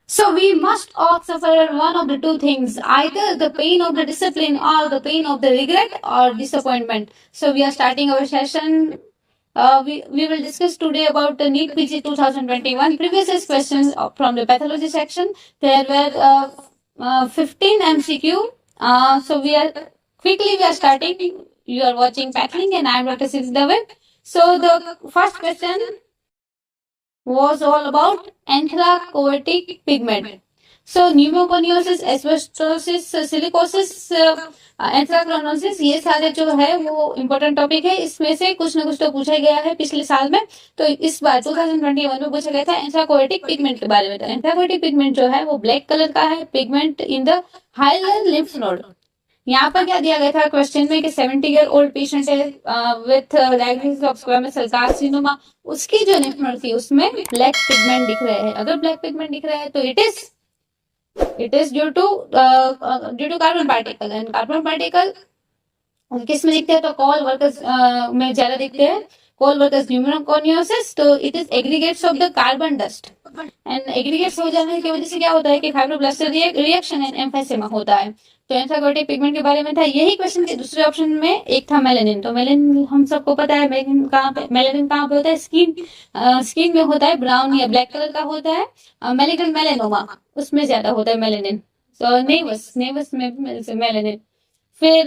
So we must all suffer one of the two things, either the pain of the discipline or the pain of the regret or disappointment. So we are starting our session. We will discuss today about the NEET PG 2021 previous year's questions from the pathology section. There were 15 MCQ. So we are starting. You are watching Pathling and I am Dr. Sis Dave. So the first question was all about anthracotic pigment. So pneumoconiosis, asbestosis, silicosis, एंथ्राक्रोनोसिस, ये सारे जो है वो important topic है. इसमें से कुछ ना कुछ तो पूछा गया है पिछले साल में. तो इस बार 2021 में पूछा गया था एंथ्राकोएटिक पिगमेंट के बारे में. तो एंथ्राकोएटिक पिगमेंट जो है वो ब्लैक कलर का है, pigment in the hilar lymph node. यहाँ पर क्या दिया गया था क्वेश्चन में कि 70 ईयर ओल्ड पेशेंट है with diagnosis of squamous cell carcinoma, उसकी जो लिम्फ नोड थी उसमें ब्लैक पिगमेंट दिख रहे हैं. अगर ब्लैक पिगमेंट दिख रहा है तो it is due to carbon particle. And carbon particle किस में दिखते हैं तो कॉल वर्कर्स में ज्यादा दिखते हैं. कॉल वर्कर्स न्यूमोकोनियोसिस, तो it is aggregates of the carbon dust. And aggregates हो जाने की वजह से क्या होता है कि फाइब्रोब्लास्टर रिएक्शन एंड एम्फाइसेमा होता है. तो एंथ्राकोएटिक पिगमेंट के बारे में था. यही क्वेश्चन के दूसरे ऑप्शन में एक था मेलेनिन. तो मेलेनिन हम सबको पता है मेलेनिन कहाँ पे होता है, स्किन में होता है, ब्राउन या ब्लैक कलर का होता है. मेलिग्नन मेलेनोमा उसमें ज्यादा होता है मेलेनिन. तो नेवस में मेलेनिन. फिर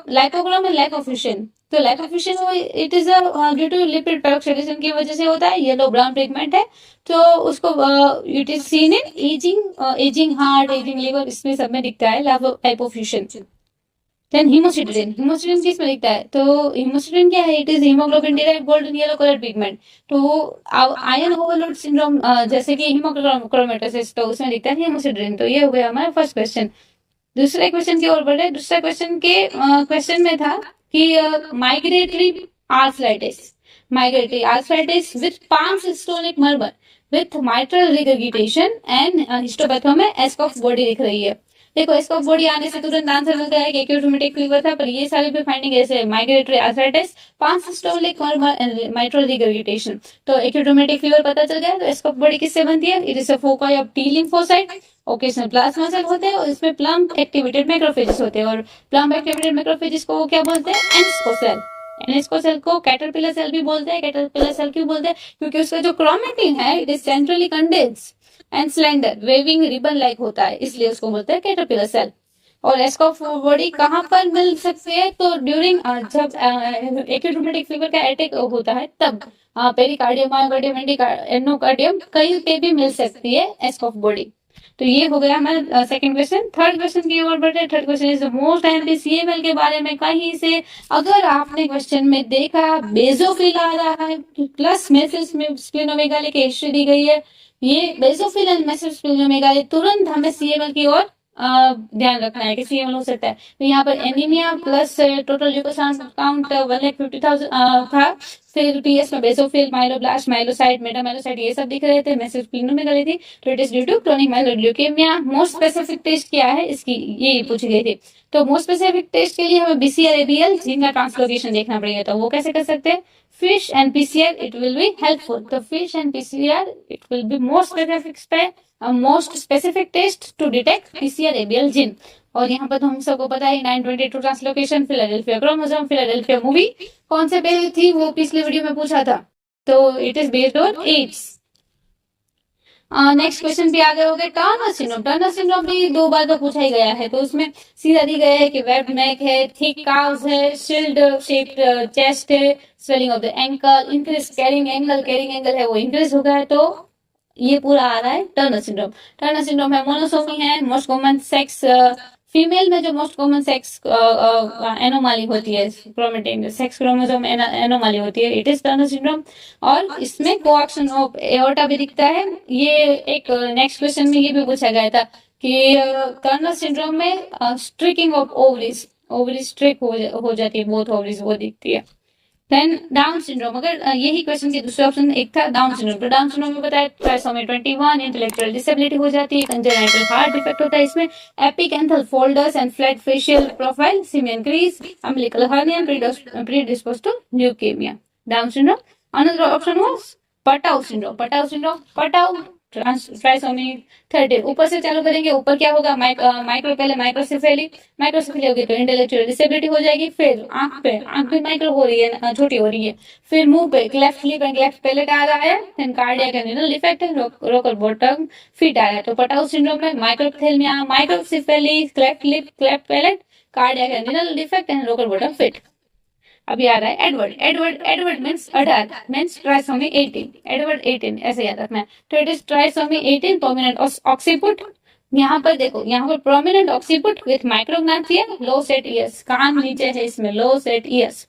लाइपोक्रोम एंड लाइपोफ्यूशन. तो lipofuscin it is due to lipid peroxidation की वजह से होता है. येलो ब्राउन पिगमेंट है तो उसको it is seen in ageing heart, ageing liver, इसमें सब में दिखता है लाइपोफ्यूशन. देन हीमोसिडेरिन किस में दिखता है तो हीमोसिडेरिन क्या है, it is haemoglobin derived golden yellow colour pigment. तो आयरन ओवरलोड सिंड्रोम जैसे कि हीमोक्रोमेटोसिस, तो उसमें दिखता है हीमोसिडेरिन. तो ये हो गया हमारा फर्स्ट क्वेश्चन. दूसरे क्वेश्चन की ओर बढ़े. दूसरा क्वेश्चन के क्वेश्चन में था कि migratory arthritis with pan systolic murmur with mitral regurgitation and histopatho में एस्कॉफ बॉडी दिख रही है. देखो एस्कॉफ बॉडी आने से तुरंत आंसर मिलता है कि एक्यूट रूमेटिक फीवर था, पर ये सारे भी फाइंडिंग ऐसे migratory arthritis, palm systolic murmur and mitral regurgitation. तो एक्यूट रूमेटिक फीवर पता चल गया. तो एस्कॉफ बॉडी किससे बनती है, it is a foci of T lymphocyte. Occasional plasma cell होते हैं और इसमें प्लम्प एक्टिवेटेड मैक्रोफेजेस होते हैं. और प्लम्प एक्टिवेटेड मैक्रोफेजेस को क्या बोलते हैं, एनस्कोसेल. एनस्कोसेल को कैटरपिलर सेल भी बोलते हैं. कैटरपिलर सेल क्यों बोलते हैं, क्योंकि उसका जो क्रोमेटिन है it is centrally condense and slender waving ribbon like होता है, इसलिए उसको बोलते हैं कैटरपिलर सेल. और एस्कॉफ बॉडी कहाँ पर मिल सकती है तो ड्यूरिंग जब एक्यूट रूमेटिक फीवर का अटैक होता है तब पेरिकार्डियम, मायोकार्डियम, एंडोकार्डियम कहीं पे भी मिल सकती है एस्कॉफ बॉडी. तो ये हो गया हमारा सेकंड क्वेश्चन. थर्ड क्वेश्चन की ओर बढ़े. Third question is most MP CML के बारे में कहीं से अगर आपने क्वेश्चन में देखा बेजोफिल आ रहा है प्लस मेसेज में स्प्लिनोमेगाली की हिस्ट्री दी गई है, ये बेजोफिल एंड मेसेज स्प्लिनोमेगाली तुरंत हमें सीएमएल की ओर ध्यान रखना है कि सीएमएल हो सकता है. तो यहाँ पर anaemia plus total leucocyte count 1,50,000 था. फिर पीएस में बेसोफिल, माइलोब्लास्ट, माइलोसाइट, मेटामाइलोसाइट ये सब दिख रहे थे. मैसेज स्प्लिनोमेगाली थी. तो it is due to chronic myeloid leukaemia. Most specific test क्या है इसकी, ये पूछी गई थी. तो मोस्ट स्पेसिफिक टेस्ट के लिए हमें बीसीआर एबीएल जीन का ट्रांसलोकेशन देखना पड़ेगा. तो वो कैसे कर सकते हैं, fish and PCR it will be helpful. The fish and PCR it will be most specific test to detect PCR ABL gene. और यहाँ पर तो हम सबको पता है 922 translocation, Philadelphia chromosome, Philadelphia movie कौन से पे थी वो पिछले वीडियो में पूछा था. तो it is based on AIDS. Next question भी आगे हो गए. Turner syndrome. टर्नर सिंड्रोम भी 2 बार तो पूछा ही गया है. तो उसमें सीधा दी गया है कि वेब्ड नेक है, थिक काव्स है, शील्ड शेप्ड चेस्ट है, swelling of the ankle, increase carrying angle है वो इंक्रीज हो गया है. तो ये पूरा आ रहा है टर्नर सिंड्रोम. टर्नर सिंड्रोम है मोनोसोमी है. मोस्ट कॉमन सेक्स फीमेल में जो मोस्ट कॉमन सेक्स एनोमाली होती है, क्रोमेटिन सेक्स क्रोमोसोम एनोमाली होती है, इट इज टर्नर सिंड्रोम. और इसमें कोएक्शन ऑफ एओर्टा भी दिखता है. ये एक नेक्स्ट क्वेश्चन में ये भी पूछा गया था कि टर्नर सिंड्रोम में स्ट्रिकिंग ऑफ ओवरीज स्ट्रिक हो जाती है, बोथ ओवरीज वो दिखती है. Then Down syndrome. अगर यही क्वेश्चन के दूसरे ऑप्शन एक था डाउन सिंड्रोम. तो डाउन सिंड्रोम में बताया ट्राइसोमी 21 इंटेलेक्चुअल डिसेबिलिटी हो जाती है, कंजेनाइटल हार्ट डिफेक्ट होता है. इसमें epicanthal folders and flat facial profile, simian crease, umbilical hernia, predispose to leukaemia. Down syndrome. Another option was Patau syndrome. Patau trisomy 13। ऊपर से चालू करेंगे, ऊपर क्या होगा, माइक्रो पहले माइक्रोसेफेली, माइक्रोसेफेली होगी तो इंटेलेक्चुअल डिसेबिलिटी हो जाएगी। फिर आंख पे माइक्रो हो रही है, छोटी हो रही है। फिर मुंह पे cleft lip and cleft palate आ रहा है। Then cardiac and renal defect है, रोकर बॉटम फिट आ रहा है। तो पटाउ सिंड्रोम में microphthalmia, microcephaly, cleft lip, cleft palate, cardiac and renal defect and rocker bottom feet. अभी आ रहा है Edward means 18 means trisomy 18, Edward 18 ऐसे याद रखना है। तो it is trisomy 18 prominent occiput. यहाँ पर देखो, यहाँ पर prominent occiput with micrognathia, low set ears, कान नीचे है इसमें, low set ears.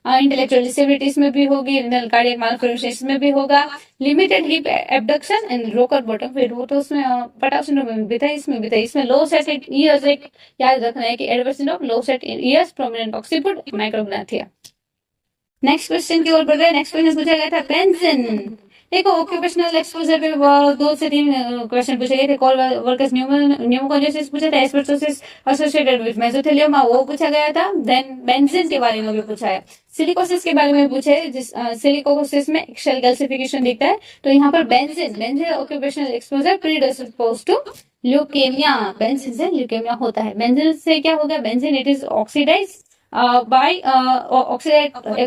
Intellectual disabilities में भी होगी, रिनल कार्डियक मालफॉर्मेशन में भी होगा। Limited hip abduction and rocker bottom feet, वो तो उसमें पटाउ सिंड्रोम में भी था, इसमें भी था। इसमें लो सेट ईयर्स एक याद रखना है कि Edward syndrome, low set ears, prominent occiput, micrognathia. Next question की ओर बढ़ रहे हैं। नेक्स्ट क्वेश्चन पूछा गया था बेंजीन। देखो ऑक्यूपेशनल एक्सपोजर पे 2 से 3 क्वेश्चन पूछे गए थे। कॉल वर्कर्स न्यूमोकॉन्जेसिस पूछा था, एस्बेस्टोसिस एसोसिएटेड विद मेसोथेलियोमा वो पूछा गया था। देन बेंजीन के बारे में भी पूछा है, सिलिकोसिस के बारे में पूछे, जिस सिलिकोसिस में शेल कैल्सिफिकेशन दिखता है। तो यहाँ पर benzene occupational exposure predispose to leukaemia, benzene से ल्यूकेमिया होता है। बेंजीन से क्या होगा, benzene it is oxidize by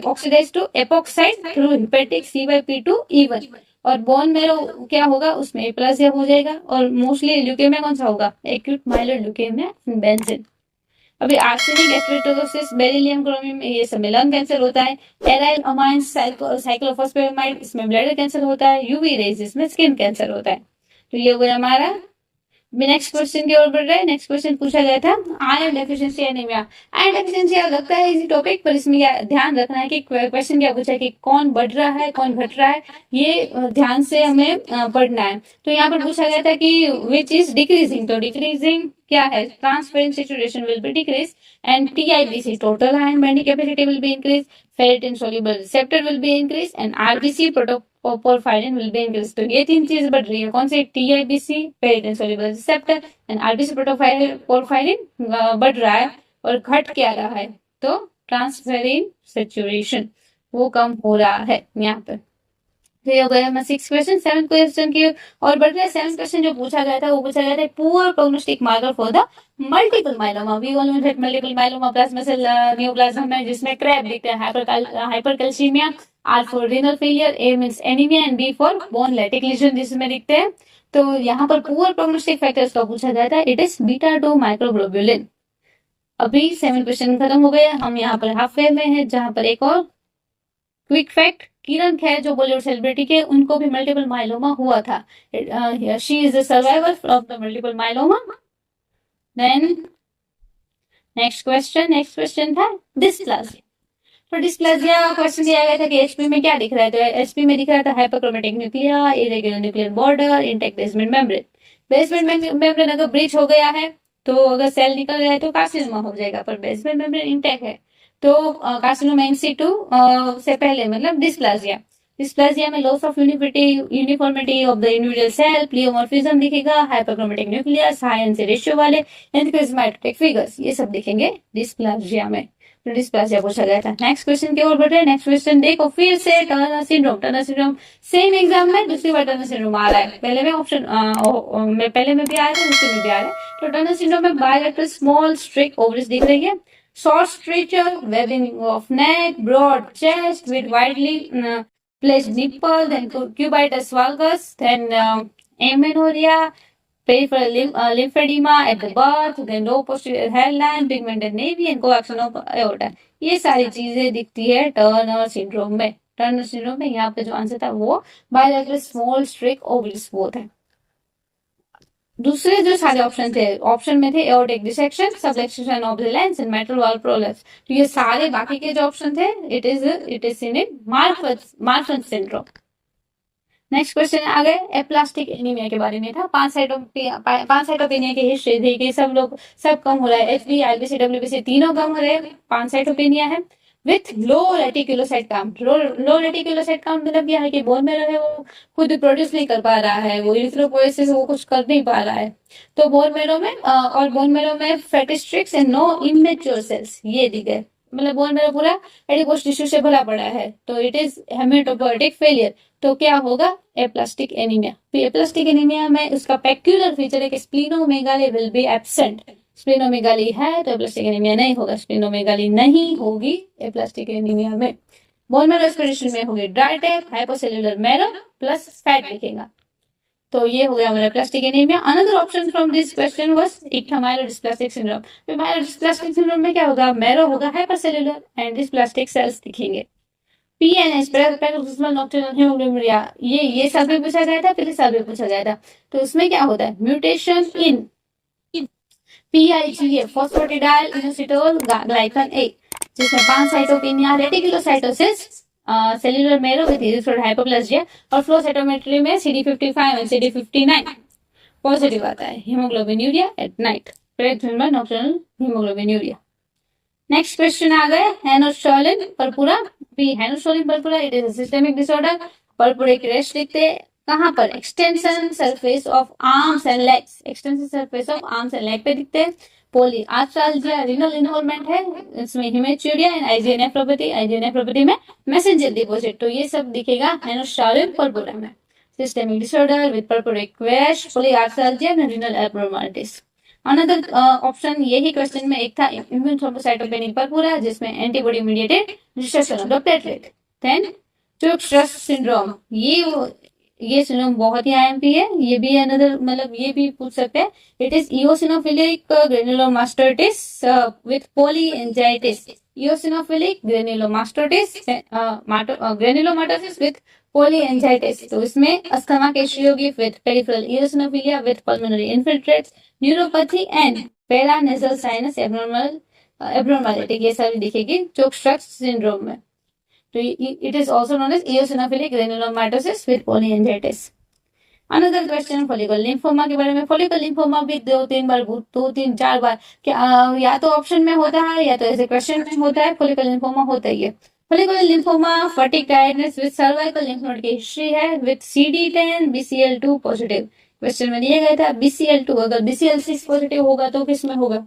oxidized to epoxide through hepatic C/P2E1। और बोन मेरो क्या होगा, उसमें एप्लासिया हो जाएगा। और मोस्टली ल्यूकेमिया कौन सा होगा, एक्यूट माइलोइड ल्यूकेमिया, बेंजीन। अभी आर्सेनिक, एस्पेक्टोसिस, बेरिलियम, क्रोमियम, ये सब में लंग कैंसर होता है। एराइल अमाइन, साइक्लोफॉस्फेमाइड, इसमें ब्लैडर कैंसर होता है। यूवी रेज, इसमें स्किन कैंसर होता है। तो ये हो गया हमारा। नेक्स्ट क्वेश्चन की ओर बढ़ रहे हैं। नेक्स्ट क्वेश्चन पूछा गया था iron deficiency anaemia. Iron deficiency लगता है इसी टॉपिक पर, इसमें ध्यान रखना है कि क्वेश्चन क्या पूछा है कि कौन बढ़ रहा है कौन घट रहा है, ये ध्यान से हमें पढ़ना है। तो यहाँ पर पूछा गया था कि विच इज डिक्रीजिंग। तो डिक्रीजिंग क्या है, transparent saturation will be decrease and TIBC total iron binding capacity will be increase, ferritin soluble receptor will be increase and RBC porphyrin will be increase. तो ये 3 चीज बढ़ रही है, कौन सी, TIBC, ferritin soluble receptor and RBC porphyrin बढ़ रहा है। और घट क्या रहा है, तो ट्रांसफेरिन सैचुरेशन वो कम हो रहा है यहाँ पर। तो ये हो गया हमारा 6 क्वेश्चन। 7 क्वेश्चन की और बढ़ रहे हैं। 7 क्वेश्चन जो पूछा गया था वो पूछा गया था poor prognostic marker for the multiple myeloma. We all know that multiple myeloma plasma cell neoplasm में जिसमें क्रैब दिखते हैं, hypercalcaemia, R for renal failure, A means anaemia and B for bone lytic lesion जिसमें दिखते हैं। तो यहाँ पर पुअर प्रोग्नोस्टिक फैक्टर्स का पूछा गया था, इट इज बीटा-2 माइक्रोग्लोबुलिन। अभी 7 क्वेश्चन खत्म हो गए, हम यहाँ पर हाफ वे में है, जहाँ पर एक और क्विक फैक्ट, किरण खेर जो बॉलीवुड सेलिब्रिटी के, उनको भी मल्टीपल माइलोमा हुआ था। She is the survivor of the multiple myeloma. Then next question था डिस्प्लासिया। तो डिस्प्लासिया क्वेश्चन दिया गया था कि एचपी में क्या दिख रहा है। तो एचपी में दिख रहा था hyperchromatic nuclei, irregular nuclear border, intact basement membrane. Basement membrane अगर ब्रीच हो गया है तो अगर सेल निकल गया है तो कार्सिनोमा हो जाएगा, पर बेसमेंट मेम्ब्रेन इंटेक्ट है तो कार्सिनोमा इन सिटू से पहले मतलब डिस्प्लासिया में loss of uniformity of the individual cell, pleomorphism दिखेगा, hyperchromatic nucleus, high NC ratio वाले, एंथोक्रिज्माटिक फिगर्स, ये सब दिखेंगे डिस्प्लासिया में। तो डिस्प्लासिया पूछा गया था। नेक्स्ट क्वेश्चन की ओर बढ़ रहे हैं। नेक्स्ट क्वेश्चन देखो फिर से टर्नर सिंड्रोम सेम एग्जाम में दूसरी बार टर्नर सिंड्रोम आ रहा है। पहले में ऑप्शन में पहले में भी आया था, दूसरे में भी आ रहा है। तो टर्नर सिंड्रोम में बायलैटरल स्मॉल स्ट्रिक ओवरीज दिख रही है, short stature, webbing of neck, broad chest with widely placed nipple, then cubitus valgus, then amenorrhea, peripheral lymphedema at the birth, then low posterior hairline, pigmented navy and coaction of aorta। ये सारी चीजें दिखती है Turner syndrome में। Turner syndrome में यहाँ पे जो आंसर था वो bilateral small streak ovaries both है। दूसरे जो सारे ऑप्शन थे, ऑप्शन में थे aortic dissection, subluxation of the lens and mitral valve prolapse. तो ये सारे बाकी के जो ऑप्शन थे it is in Marfan syndrome. Next question आ गए एप्लास्टिक एनीमिया के बारे में था। पानसाइटोपेनिया की हिस्ट्री थी कि सब कम हो रहा है, एचबी, आईबीसी, डब्ल्यूबीसी तीनों कम हो रहे हैं। पानसाइटोपेनिया है with low reticulocyte count. Low reticulocyte count मतलब क्या है कि बोन मैरो है वो खुद प्रोड्यूस नहीं कर पा रहा है, वो इरिथ्रोपोएसिस वो कुछ कर नहीं पा रहा है। तो बोन मैरो में fatty streaks and no immature cells ये दिखे, मतलब बोन मेरो पूरा एडिपोज टिश्यू से भरा पड़ा है, तो इट इज हेमेटोपोएटिक फेलियर। तो क्या होगा, एप्लास्टिक एनीमिया। तो एप्लास्टिक एनीमिया में उसका पेक्यूलर फीचर है कि splenomegaly will be absent. Splenomegaly है तो एप्लास्टिक एनीमिया नहीं होगा, स्प्लीनोमेगाली नहीं होगी एप्लास्टिक एनीमिया में। बोन मेरो एक्सक्रीशन में होगी dry type, hypocellular marrow plus fat लिखेगा। तो ये हो गया हमारा plastic anaemia. Another option from this question was myelodysplastic syndrome. तो माइलोडिस्प्लास्टिक सिंड्रोम में क्या होगा, मैरो होगा हाइपोसेल्युलर एंड डिस्प्लास्टिक सेल्स दिखेंगे। पीएनएस पैराक्सिस्मल नॉक्टर्नल हेमोग्लोबिनुरिया, ये साल भी पूछा गया था, पिछले साल भी पूछा गया था। तो इसमें क्या होता है, mutation in PIGA phosphatidyl inositol glycan A, जिसमें pancytopenia, reticulocytosis, cellular marrow with erythroid hypoplasia और फ्लो साइटोमेट्री में CD55 एंड CD59 पॉजिटिव आता है। Haemoglobinuria at night, pregnant nocturnal haemoglobinuria. Next question आ गए Henoch Schonlein purpura. Henoch Schonlein purpura it is systemic disorder. Purpura की rest लिखते हैं कहां पर, extension surface of arms and legs, extension surface of arms and leg पे दिखते हैं। पोली आर्थ्राल्जिया, रिनल इन्वॉल्वमेंट है, इसमें हिमेचुरिया एंड आईजीए नेफ्रोपैथी में मैसेंजर डिपॉजिट। तो ये सब दिखेगा हेनोस्टोलिन पर्पुरा में। Systemic disorder with purpuric rash, poly arthralgia and renal abnormalities. Another option यही क्वेश्चन में एक था इम्यून थ्रोम्बोसाइटोपेनिक पर्पुरा, जिसमें antibody mediated destruction of the platelet. Then Churg Strauss syndrome, ये सिंड्रोम बहुत ही आईएमपी है, ये भी अनदर मतलब ये भी पूछ सकते हैं। It is eosinophilic granulomatosis with polyangiitis, eosinophilic granulomatosis with polyangiitis. तो इसमें अस्थमा के श्योगी with peripheral eosinophilia with pulmonary infiltrates, neuropathy and paranasal sinus abnormality, ये सारी दिखेगी चोक-स्ट्रस सिंड्रोम में। तो it is also known as eosinophilic granulomatosis with polyangiitis. Another question follicle lymphoma के बारे में। फॉलिकल लिम्फोमा भी 2-3-4 बार या तो ऑप्शन में होता है या तो ऐसे क्वेश्चन में होता है। फॉलिकल लिम्फोमा होता ही है। Follicular lymphoma fatigue tiredness with cervical lymph node की हिस्ट्री है with CD10 BCL2 positive. Question में दिया गया था BCL2, अगर BCL6 पॉजिटिव होगा तो किसमें होगा,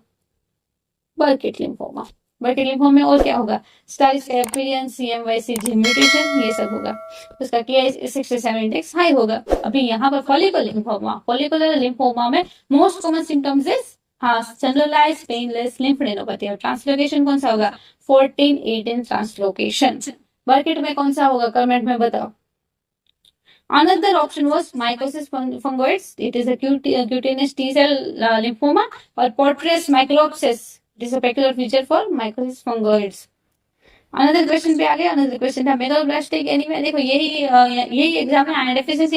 बर्किट लिम्फोमा। बर्किट लिम्फोमा में और क्या होगा, स्टारिस एपिरियन, CMYC म्यूटेशन, ये सब होगा। उसका Ki67 इंडेक्स हाई होगा। अभी यहाँ पर फॉलिकुलर लिम्फोमा में most common symptoms is generalise painless lymphadenopathy. और ट्रांसलोकेशन कौन सा होगा, 14-18 ट्रांसलोकेशन। बर्किट में कौन सा होगा, कमेंट में बताओ। Another option was mycosis fungoides. It is a cutaneous T-cell lymphoma or Portreous mycopsis. It is a peculiar feature for mycosis fungoides. Another question पे आ गया। Another question था मेगालोब्लास्टिक एनीमिया। देखो यही एग्जाम में आयरन डेफिशिएंसी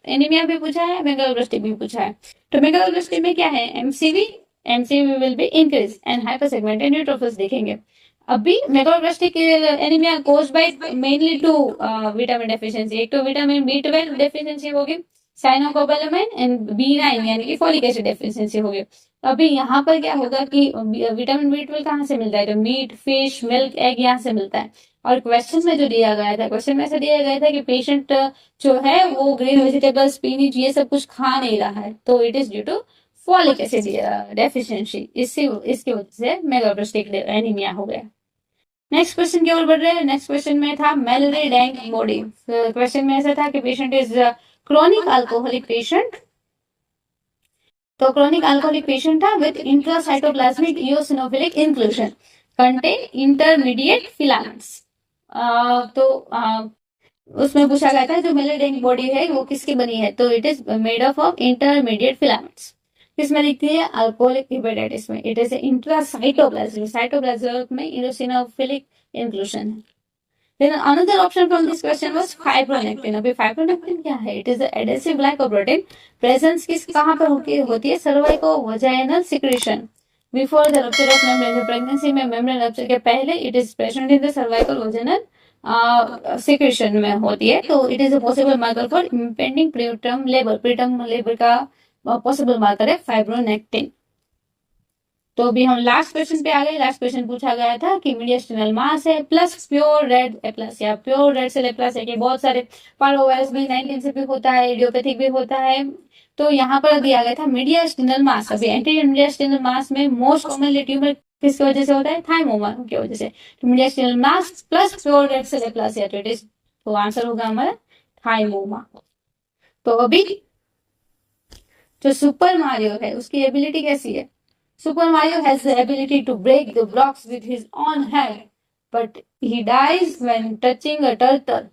एनीमिया भी पूछा है, megaloblastic भी पूछा है। तो मेगालोब्लास्टिक में क्या है, MCV will be increase and hypersegmented neutrophils देखेंगे। अभी megaloblastic anaemia caused by mainly to vitamin deficiency. एक तो विटामिन B12 डेफिशिएंसी होगी, साइनोकोबालामाइन एंड B9 यानी कि फोलिक एसिड डेफिशिएंसी होगी। अभी यहाँ पर क्या होगा कि विटामिन B12 कहाँ से मिलता है, तो मीट, फिश, मिल्क, एग यहाँ से मिलता है। और क्वेश्चन में जो दिया गया था, क्वेश्चन में ऐसा दिया गया था कि पेशेंट जो है वो ग्रीन वेजिटेबल्स, स्पिनच, ये सब कुछ खा नहीं रहा है, तो it is due to folic acid deficiency. इसकी वजह से मेगालोब्लास्टिक एनीमिया हो गया। नेक्स्ट क्वेश्चन की ओर बढ़ रहे हैं। नेक्स्ट क्वेश्चन में था मेलरी डेंग बॉडी। क्वेश्चन में ऐसा था कि patient is chronic alcoholic patient. तो क्रोनिक अल्कोहलिक पेशेंट था with intracytoplasmic eosinophilic inclusion, contain intermediate filaments. तो उसमें पूछा गया था जो मेलरी डेंग बॉडी है वो किसकी बनी है, तो it is made of intermediate filaments. किसमें दिखती है, अल्कोहलिक हेपेटाइटिस में। इट इज इंट्रासाइटोप्लाज्म, साइटोप्लाज्म में इओसिनोफिलिक इंक्लूजन है। Then another option from this question was fibronectin. अभी fibronectin क्या है, it is adhesive glycoprotein. Presence किस कहाँ पर होती है, सर्वाइको vaginal secretion before the rupture of membrane. Pregnancy में मेम्ब्रेन रप्चर के पहले it is present in the cervical vaginal secretion में होती है। तो it is a possible marker for impending preterm labour. Preterm labour का पॉसिबल मार्कर है fibronectin. तो अभी हम लास्ट क्वेश्चन पे आ गए। लास्ट क्वेश्चन पूछा गया था कि मीडियस्टिनल मास है plus pure red aplasia. Pure red cell aplasia के बहुत सारे पारोवायरस भी 19 से भी होता है, इडियोपैथिक भी होता है। तो यहाँ पर दिया गया था मीडियस्टिनल मास। अभी एंटीरियर मीडियस्टिनल मास में मोस्ट कॉमनली ट्यूमर किसकी वजह से होता है? थाइमोमा की वजह से। Mediastinal mass plus pure red cell aplasia it, तो आंसर होगा हमारा थाइमोमा। तो अभी जो सुपर मारियो है उसकी एबिलिटी कैसी है? Super Mario has the ability to break the blocks with his own hand, but he dies when touching a turtle.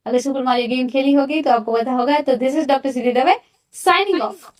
अगर सुपर मारियो गेम खेली होगी तो आपको पता होगा। तो this is doctor Sidhi Dave signing of.